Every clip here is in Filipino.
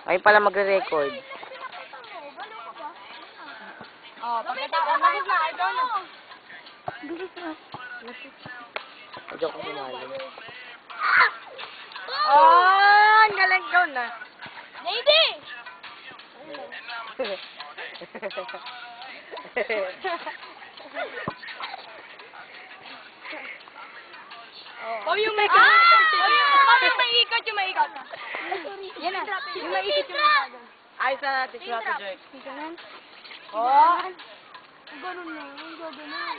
Ay pala magre-record. Oh, pagkatapos na, ikaw na. Medyo ko sinali. Oh, ang galing ko na. Lady! Oh, yung may ikot. Yung may ikot, yung may ikot. Yan na. Yung may ikot, yung may ikot. Ayos na natin si Ate Joy. Oh. Ganun na. Ang gagawin.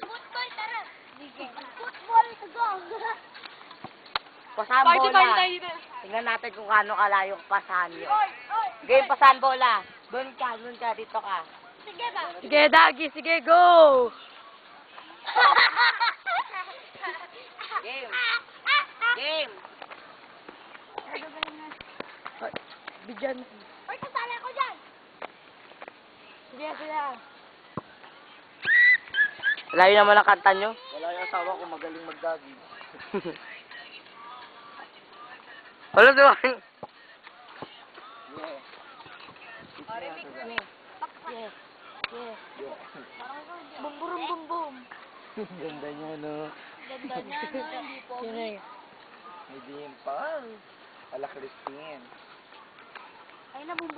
Football, tara. Football, go. Pasahan Party bola. tayo dito. Tingnan natin kung kano kalayo pasahan yun. Game, pasahan bola. Doon ka, dito ka. Sige ba? Sige, Dagi, sige, go! Game. Game. Bigyan. Ay, kasali ako dyan. Sige, sige. Layo naman ang kanta nyo. Wala yung asawa ko magaling magdagi. Wala diba? Yeah. Bum, bum, bum, bum. Ganda niya, no? Ganda niya, no? Hindi po. May dimpal. Ala Christine. Ay, nabumbu.